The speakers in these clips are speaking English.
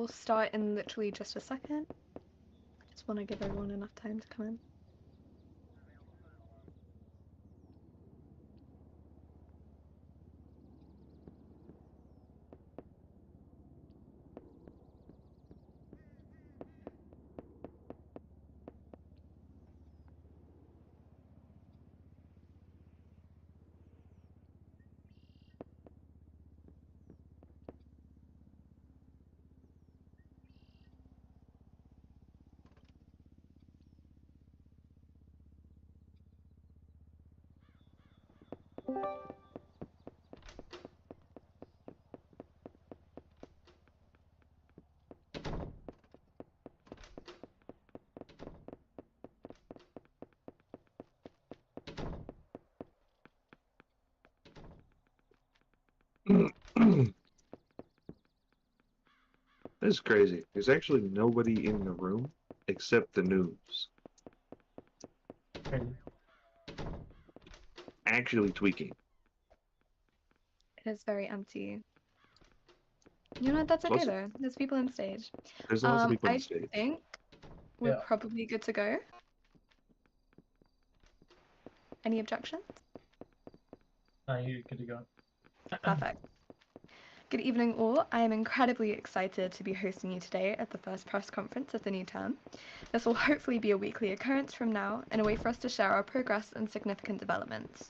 will start in literally just a second. Just want to give everyone enough time to come in. This is crazy. There's actually nobody in the room except the news. Crazy. Actually tweaking. It is very empty. You know what? That's okay though. There's people on stage. There's lots of people on I stage. think we're Yeah. probably good to go. Any objections? You're good to go. Perfect. Good evening, all. I am incredibly excited to be hosting you today at the first press conference of the new term. This will hopefully be a weekly occurrence from now and a way for us to share our progress and significant developments.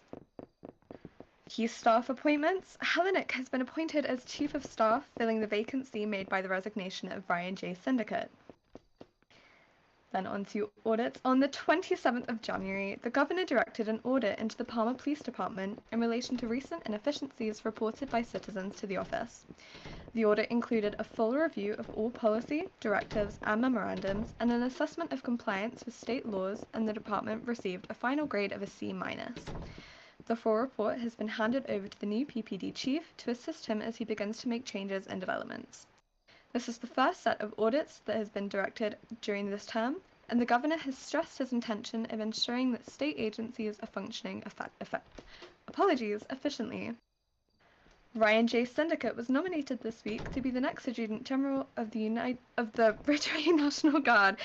Key staff appointments. Hellenic has been appointed as Chief of Staff, filling the vacancy made by the resignation of Ryan J. Syndicate. Then on to audits. On the 27th of January, the Governor directed an audit into the Palmer Police Department in relation to recent inefficiencies reported by citizens to the office. The audit included a full review of all policy, directives, and memorandums, and an assessment of compliance with state laws, and the department received a final grade of a C-. The full report has been handed over to the new PPD chief to assist him as he begins to make changes and developments. This is the first set of audits that has been directed during this term, and the Governor has stressed his intention of ensuring that state agencies are functioning efficiently. Ryan J. Syndicate was nominated this week to be the next Adjutant General of the Ridgeway National Guard.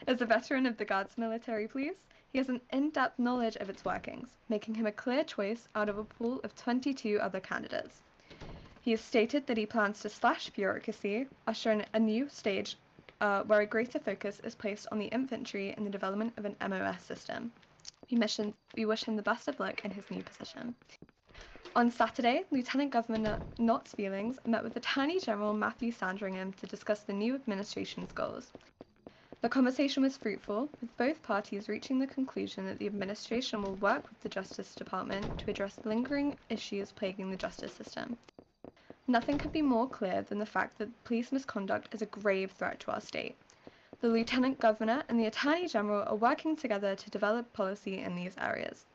As a veteran of the Guard's military police, he has an in-depth knowledge of its workings, making him a clear choice out of a pool of 22 other candidates. He has stated that he plans to slash bureaucracy, usher in a new stage where a greater focus is placed on the infantry and the development of an MOS system. We wish him the best of luck in his new position. On Saturday, Lieutenant Governor Knott's Feelings met with Attorney General Matthew Sandringham to discuss the new administration's goals. The conversation was fruitful, with both parties reaching the conclusion that the administration will work with the Justice Department to address lingering issues plaguing the justice system. Nothing could be more clear than the fact that police misconduct is a grave threat to our state. The Lieutenant Governor and the Attorney General are working together to develop policy in these areas.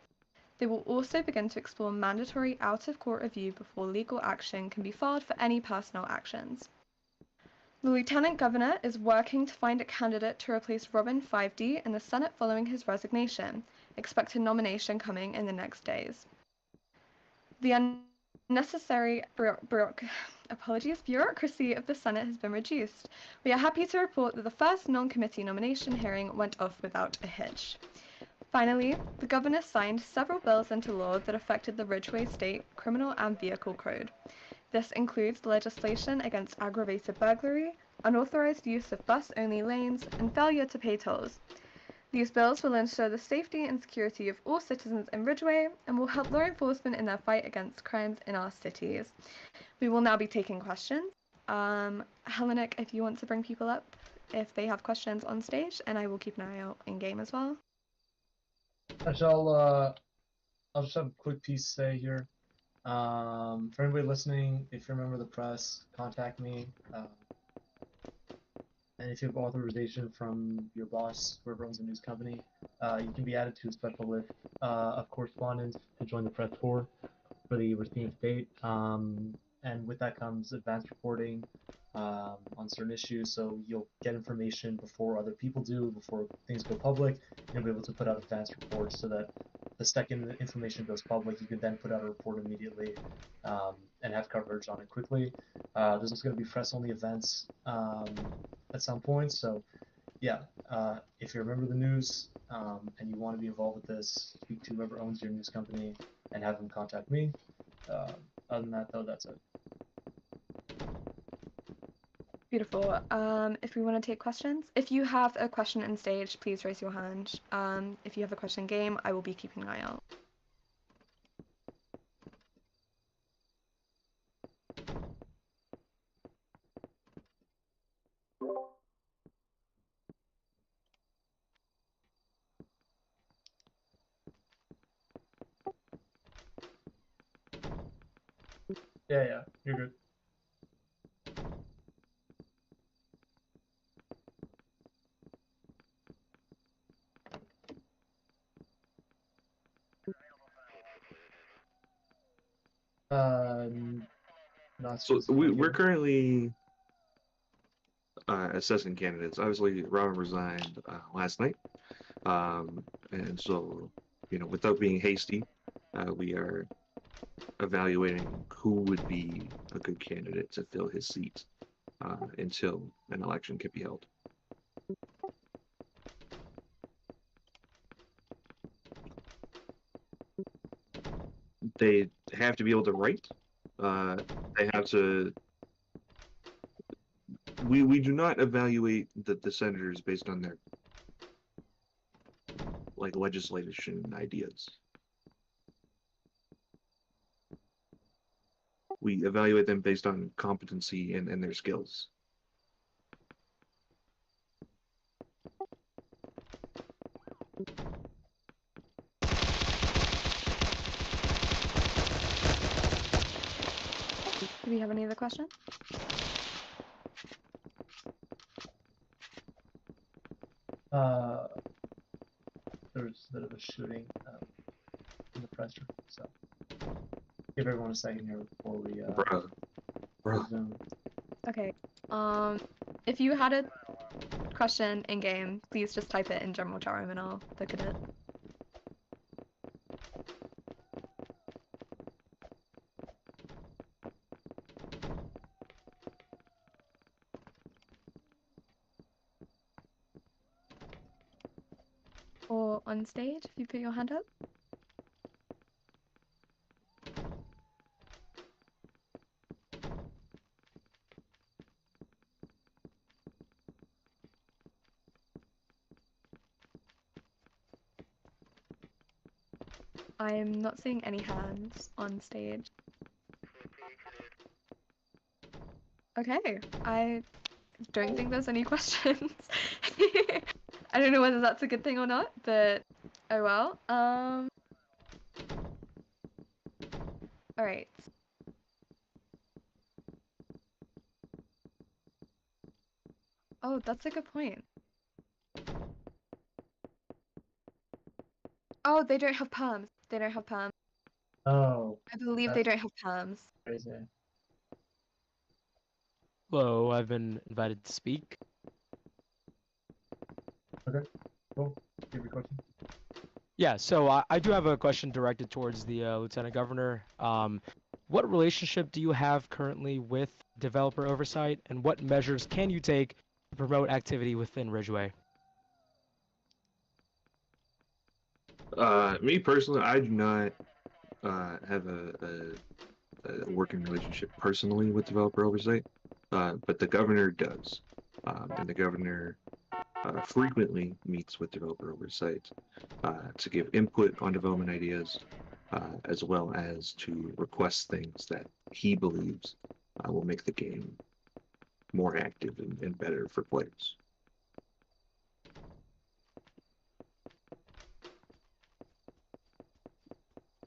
They will also begin to explore mandatory out-of-court review before legal action can be filed for any personnel actions. The Lieutenant Governor is working to find a candidate to replace Robin 5D in the Senate following his resignation. Expect a nomination coming in the next days. The unnecessary bureaucracy of the Senate has been reduced. We are happy to report that the first non-committee nomination hearing went off without a hitch. Finally, the Governor signed several bills into law that affected the Ridgeway State Criminal and Vehicle Code. This includes legislation against aggravated burglary, unauthorized use of bus-only lanes, and failure to pay tolls. These bills will ensure the safety and security of all citizens in Ridgeway and will help law enforcement in their fight against crimes in our cities. We will now be taking questions. Hellenic, if you want to bring people up, if they have questions on stage, and I will keep an eye out in game as well. I'll just have a quick piece to say here. For anybody listening, if you're a member of the press, contact me. And if you have authorization from your boss, whoever owns the news company, you can be added to a special list of correspondents to join the press corps for the Racine State. And with that comes advanced reporting on certain issues, so you'll get information before other people do, before things go public. You'll be able to put out advanced reports so that the second the information goes public, you can then put out a report immediately and have coverage on it quickly. There's also going to be press-only events at some point, so yeah, if you're a member of the news and you want to be involved with this, speak to whoever owns your news company and have them contact me. Other than that, though, that's it. Beautiful. If we want to take questions, if you have a question in stage, please raise your hand. If you have a question in game, I will be keeping an eye out. Yeah, you're good. Not So specifically. we're currently assessing candidates. Obviously, Robin resigned last night, and so without being hasty, we are evaluating who would be a good candidate to fill his seat until an election can be held. They have to be able to write. They have to. We do not evaluate the senators based on their legislation ideas. We evaluate them based on competency and their skills. Do we have any other questions? There was a bit of a shooting in the press room, so give everyone a second here before we Bruh. resume. Okay. If you had a question in game, please just type it in general chat room and I'll look at it. Or on stage, if you put your hand up. I'm not seeing any hands on stage. Okay, I don't think there's any questions. I don't know whether that's a good thing or not, but oh well. Alright. Oh, that's a good point. Oh, they don't have perms. They don't have perms. Oh, I believe they don't have perms. crazy. Hello, I've been invited to speak. Okay, cool. Give your question. Yeah, so I do have a question directed towards the Lieutenant Governor. What relationship do you have currently with developer oversight, and what measures can you take to promote activity within Ridgeway? Me personally, I do not have a working relationship personally with developer oversight, but the governor does, and the governor frequently meets with developer oversight to give input on development ideas, as well as to request things that he believes will make the game more active and better for players.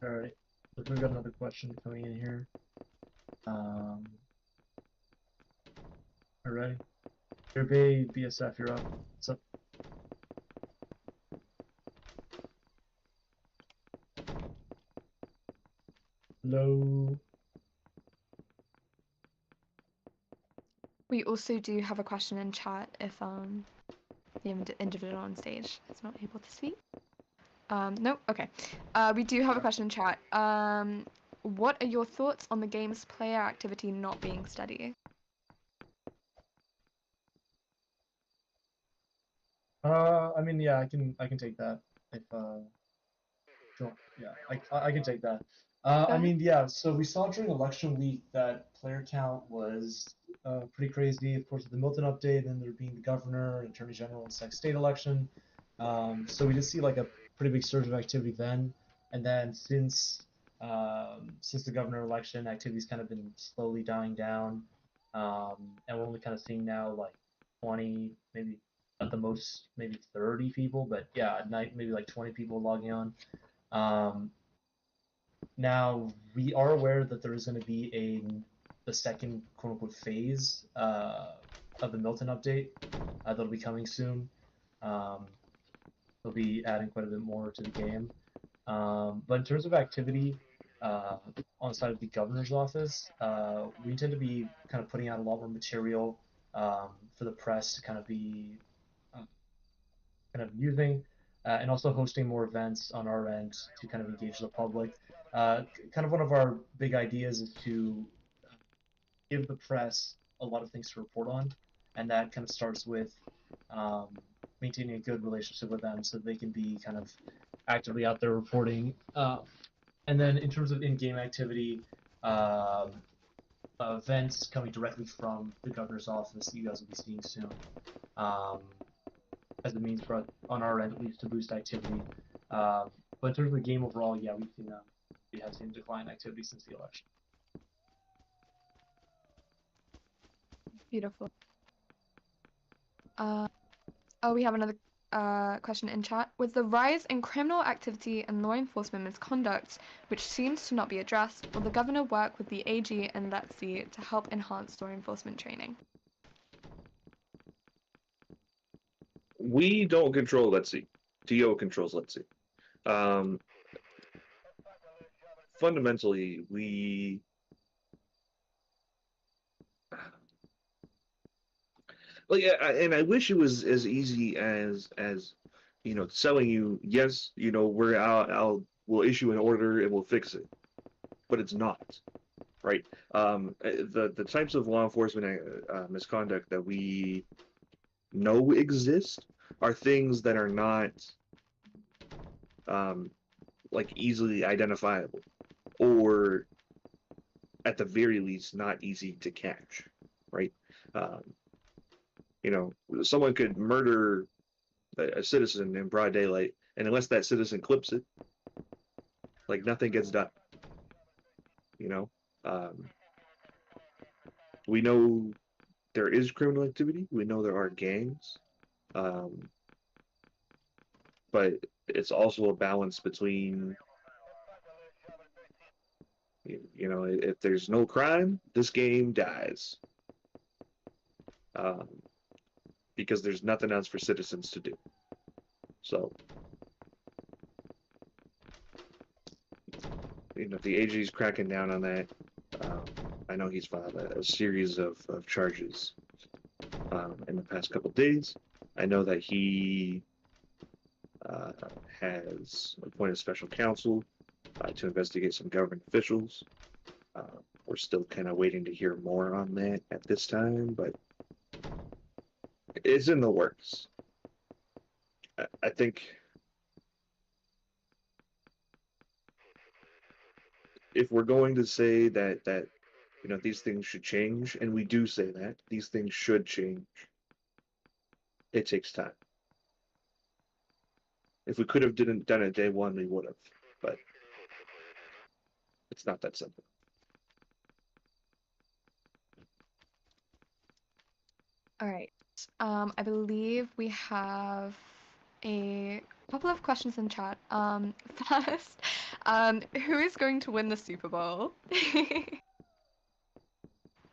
All right, so we've got another question coming in here. All right, your Bay BSF, you're up. What's up? Hello. We also do have a question in chat if the individual on stage is not able to speak. Nope. Okay. We do have a question in chat. What are your thoughts on the game's player activity not being steady? I mean, yeah, I can take that if sure, yeah, I can take that. I ahead. mean, yeah, so we saw during election week that player count was pretty crazy. Of course, with the Milton update, and there being the governor, attorney general, and state election. So we did see like a pretty big surge of activity then, and then since the governor election, activity's kind of been slowly dying down, and we're only kind of seeing now like 20, maybe at the most, maybe 30 people, but yeah, at night maybe like 20 people logging on. Um, Now we are aware that there is going to be the second quote unquote phase of the Milton update that'll be coming soon. They'll be adding quite a bit more to the game. But in terms of activity on the side of the governor's office, we intend to be kind of putting out a lot more material for the press to kind of be using, and also hosting more events on our end to kind of engage the public. Kind of one of our big ideas is to give the press a lot of things to report on, and that kind of starts with um, maintaining a good relationship with them so they can be kind of actively out there reporting. And then in terms of in-game activity, events coming directly from the governor's office that you guys will be seeing soon. As a means for on our end at least to boost activity. But in terms of the game overall, yeah, we have seen a decline in activity since the election. Beautiful. We have another question in chat. With the rise in criminal activity and law enforcement misconduct, which seems to not be addressed, will the governor work with the AG and Let's See to help enhance law enforcement training? We don't control Let's See. TO controls Let's See. Fundamentally, we like, and I wish it was as easy as selling you. Yes, we'll issue an order and we'll fix it, but it's not, right? The types of law enforcement misconduct that we know exist are things that are not like easily identifiable, or at the very least not easy to catch, right? Someone could murder a citizen in broad daylight, and unless that citizen clips it, like, nothing gets done. We know there is criminal activity. We know there are gangs, but it's also a balance between, if there's no crime, this game dies. Because there's nothing else for citizens to do. So, the AG's cracking down on that. I know he's filed a series of charges in the past couple days. I know that he has appointed special counsel to investigate some government officials. We're still kind of waiting to hear more on that at this time, but it's in the works. I think if we're going to say that these things should change, and we do say that these things should change, it takes time. If we could have done it day one, we would have, but it's not that simple. All right. I believe we have a couple of questions in chat. First, who is going to win the Super Bowl?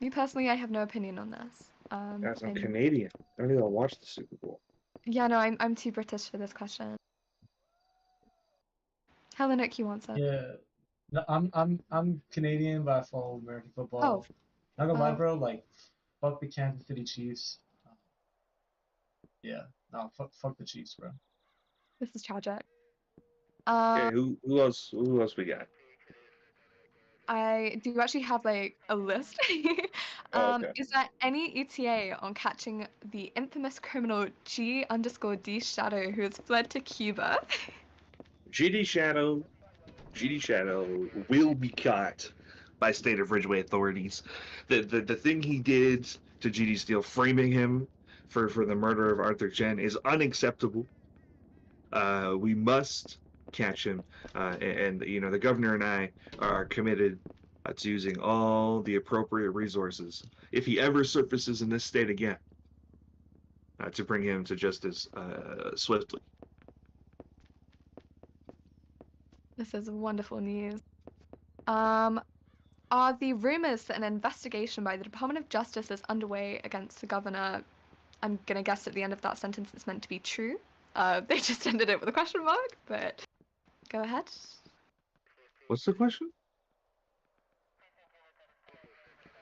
Me personally, I have no opinion on this. Guys, I'm Canadian. I don't even watch the Super Bowl. Yeah, no, I'm too British for this question. Hellenic, you answer. Yeah, no, I'm Canadian, but I follow American football. Oh. Not gonna lie, bro. Like, fuck the Kansas City Chiefs. Yeah, no, fuck the Chiefs, bro. This is tragic. Okay, Um, who else? Who else we got? I do actually have like a list. Oh, okay. Is there any ETA on catching the infamous criminal G_D Shadow who has fled to Cuba? GD Shadow, GD Shadow will be caught by state of Ridgeway authorities. The thing he did to GD Steele, framing him for the murder of Arthur Chen, is unacceptable. We must catch him, and you know the governor and I are committed to using all the appropriate resources if he ever surfaces in this state again, to bring him to justice swiftly. This is wonderful news. Are the rumors that an investigation by the Department of Justice is underway against the governor? I'm gonna guess at the end of that sentence it's meant to be true. They just ended it with a question mark, but go ahead. What's the question?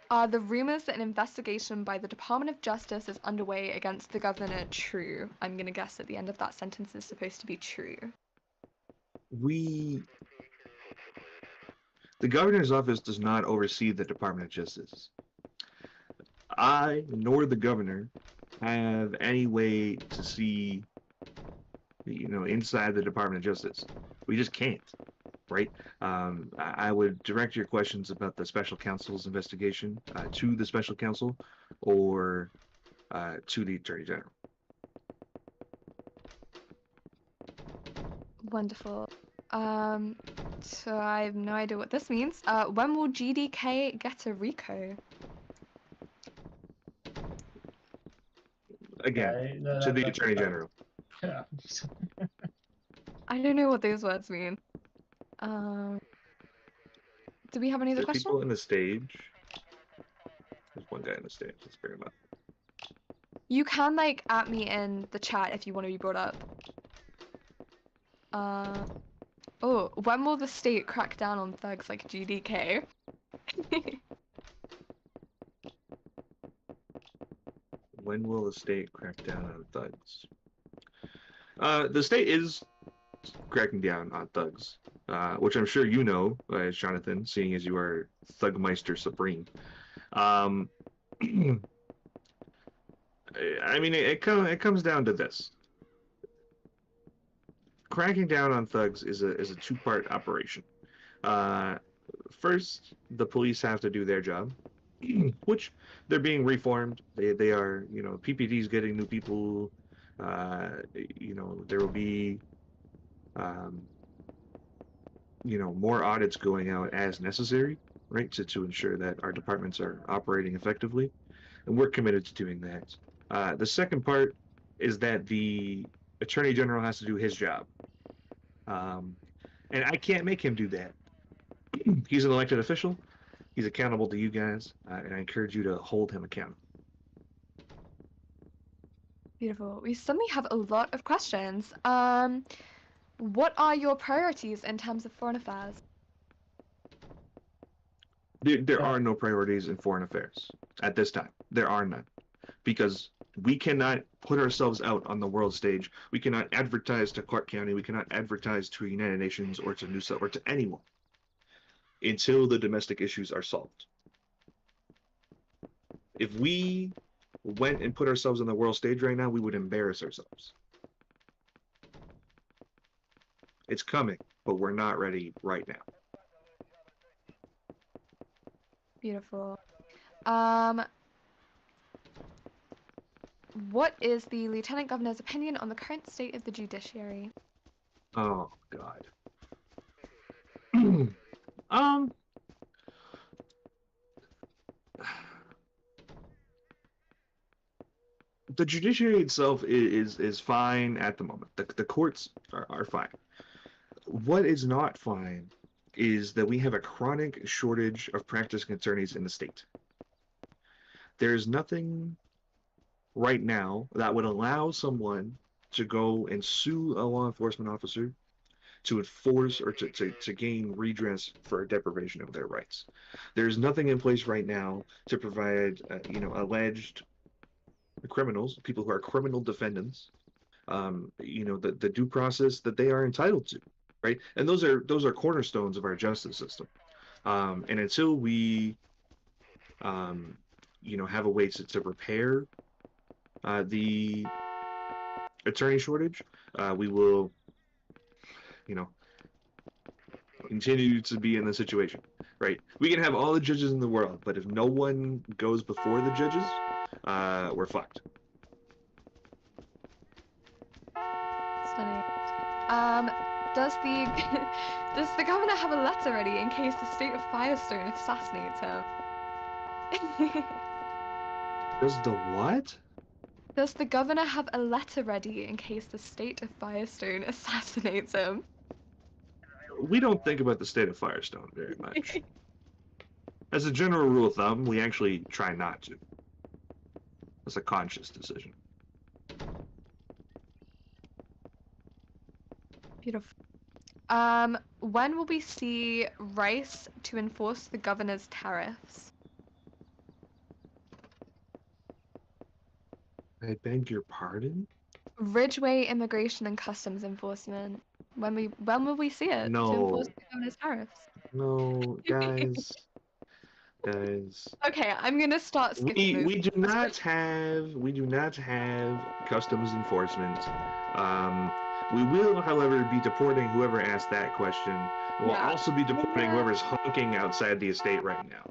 Are the rumors that an investigation by the Department of Justice is underway against the governor true? I'm gonna guess at the end of that sentence is supposed to be true. The governor's office does not oversee the Department of Justice. I nor the governor have any way to see, you know, inside the Department of Justice. We just can't, right? I would direct your questions about the special counsel's investigation to the special counsel or to the attorney general. Wonderful. So I have no idea what this means. When will GDK get a RICO? Again, Okay, no, to the that's attorney fine. general. Yeah. I don't know what those words mean. Do we have any other There's questions? people in the stage. There's one guy in the stage. Let's bring him up. You can like at me in the chat if you want to be brought up. Oh, when will the state crack down on thugs like GDK? When will the state crack down on thugs? The state is cracking down on thugs, which I'm sure you know, Jonathan, seeing as you are Thugmeister Supreme. I mean, it comes down to this. Cracking down on thugs is a two-part operation. First, the police have to do their job, which they're being reformed. They are, you know, PPD's getting new people. You know, there will be, you know, more audits going out as necessary, right, to ensure that our departments are operating effectively, and we're committed to doing that. The second part is that the attorney general has to do his job, and I can't make him do that. He's an elected official. He's accountable to you guys, and I encourage you to hold him accountable. Beautiful. We suddenly have a lot of questions. What are your priorities in terms of foreign affairs? There are no priorities in foreign affairs at this time. There are none, because we cannot put ourselves out on the world stage. We cannot advertise to Clark County. We cannot advertise to United Nations or to NUSA or to anyone until the domestic issues are solved. If we went and put ourselves on the world stage right now, we would embarrass ourselves. It's coming, but we're not ready right now. Beautiful. What is the Lieutenant Governor's opinion on the current state of the judiciary? Oh God. The judiciary itself is fine at the moment. The courts are fine. What is not fine is that we have a chronic shortage of practicing attorneys in the state. There is nothing right now that would allow someone to go and sue a law enforcement officer to enforce or to gain redress for a deprivation of their rights. There's nothing in place right now to provide, you know, alleged criminals, people who are criminal defendants, you know, the due process that they are entitled to, right? And those are cornerstones of our justice system. And until we, have a way to repair the attorney shortage, we will, you know, continue to be in the situation, right? We can have all the judges in the world, but if no one goes before the judges, we're fucked. Stunning. Does the does the governor have a letter ready in case the state of Firestone assassinates him? Does the what? Does the governor have a letter ready in case the state of Firestone assassinates him? We don't think about the state of Firestone very much. As a general rule of thumb, we actually try not to. That's a conscious decision. Beautiful. When will we see Rice to enforce the governor's tariffs? I beg your pardon? Ridgeway Immigration and Customs Enforcement. When will we see it to No. enforce the governor's tariffs? No, guys. Guys. Okay, I'm gonna start skipping those. We do not have customs enforcement. We will, however, be deporting whoever asked that question. We'll also be deporting whoever's honking outside the estate right now.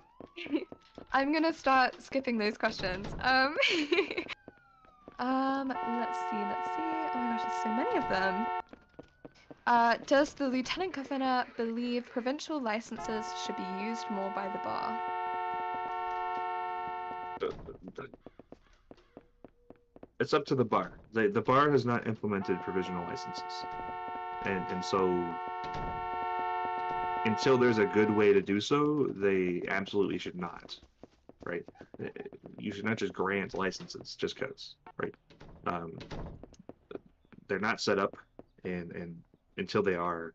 I'm gonna start skipping those questions. Let's see. Oh my gosh, there's so many of them. Does the lieutenant governor believe provincial licenses should be used more by the bar? It's up to the bar. The bar has not implemented provisional licenses, and so until there's a good way to do so, they absolutely should not. Right? You should not just grant licenses just because. Right? They're not set up, and until they are,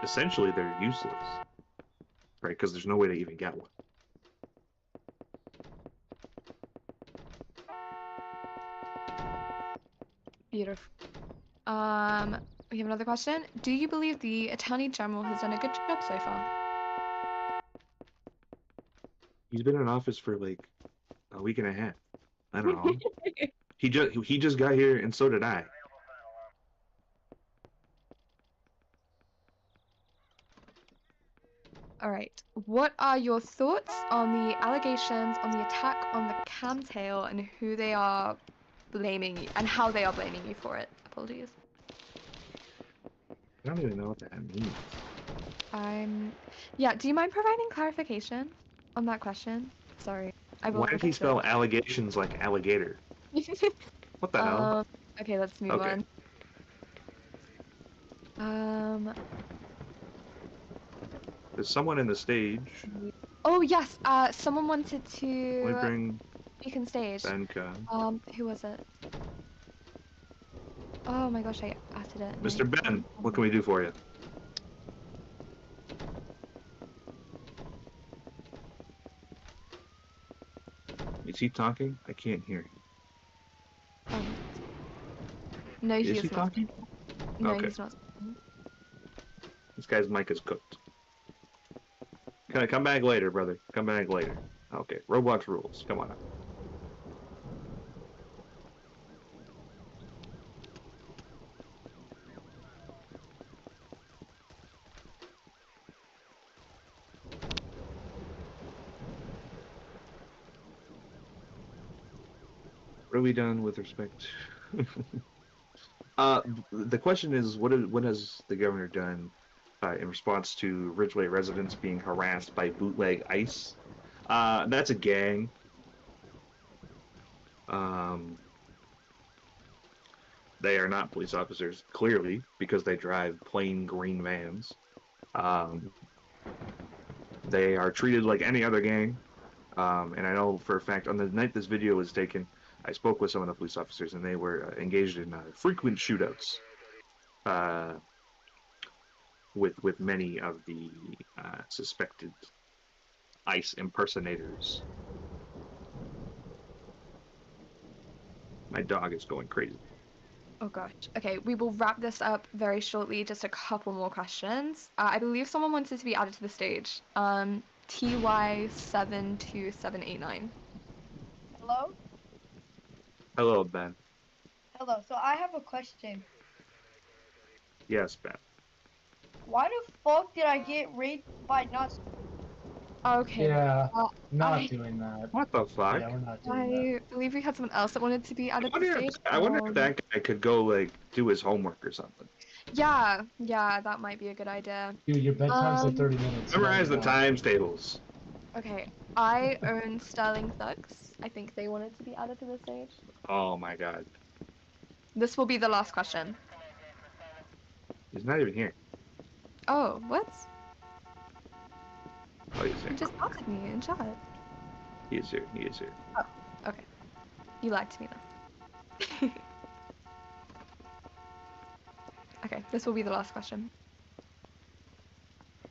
essentially they're useless. Right? Because there's no way to even get one. Beautiful. We have another question. Do you believe the Attorney General has done a good job so far? He's been in office for like a week and a half. I don't know. He just got here, and so did I. All right. What are your thoughts on the allegations on the attack on the Camtail and who they are blaming you and how they are blaming you for it? Apologies. I don't even know what that means. Yeah, do you mind providing clarification on that question? Sorry. Why did he spell allegations like alligator? What the hell? Okay, let's move on. There's someone in the stage. Oh yes, someone wanted to Let me bring speak on stage. Benka. Who was it? Oh my gosh, I added it. Mr. Ben, what can we do for you? Is he talking? I can't hear him. No, Is he not. talking? No, Okay. he's not. This guy's mic is cooked. Come back later, brother. Come back later. Okay, Roblox rules. Come on. What are we done with respect? The question is, what has the governor done in response to Ridgeway residents being harassed by bootleg ICE? That's a gang. They are not police officers, clearly, because they drive plain green vans. They are treated like any other gang. And I know for a fact, on the night this video was taken, I spoke with some of the police officers, and they were engaged in frequent shootouts with many of the suspected ICE impersonators. My dog is going crazy. Oh gosh. Okay, we will wrap this up very shortly. Just a couple more questions. I believe someone wanted to be added to the stage. TY72789. Hello? Hello, Ben. Hello. So I have a question. Yes, Ben. Why the fuck did I get raped by not? Okay. Yeah, not I- doing that. What the fuck? Yeah, we're not doing that. I believe we had someone else that wanted to be added to the stage. I wonder if that guy could go like do his homework or something. Yeah, that might be a good idea. Dude, your bedtime's in 30 minutes. you Memorize the gotta go. times tables. Okay, I own Sterling Thugs. I think they wanted to be added to the stage. Oh my god. This will be the last question. He's not even here. Oh, what? Oh, he's You here. just added me in chat. He is here. He is here. Okay. You lied to me then. Okay, this will be the last question.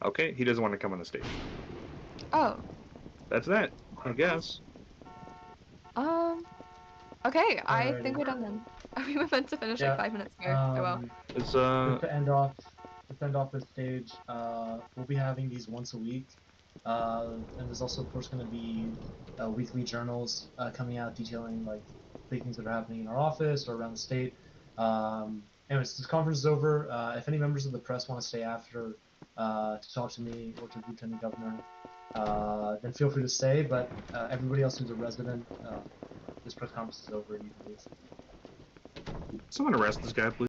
Okay, he doesn't want to come on the stage. Oh, That's that, I guess. okay, I think Alrighty. we're done then. We were meant to finish Yeah, like 5 minutes ago. Oh well. It's Just to end off the stage, we'll be having these once a week, and there's also of course going to be weekly journals coming out detailing like big things that are happening in our office or around the state. Anyways, this conference is over. If any members of the press want to stay after to talk to me or to the Lieutenant Governor, then feel free to stay. But everybody else who's a resident, this press conference is over and you can leave. someone arrest this guy, please.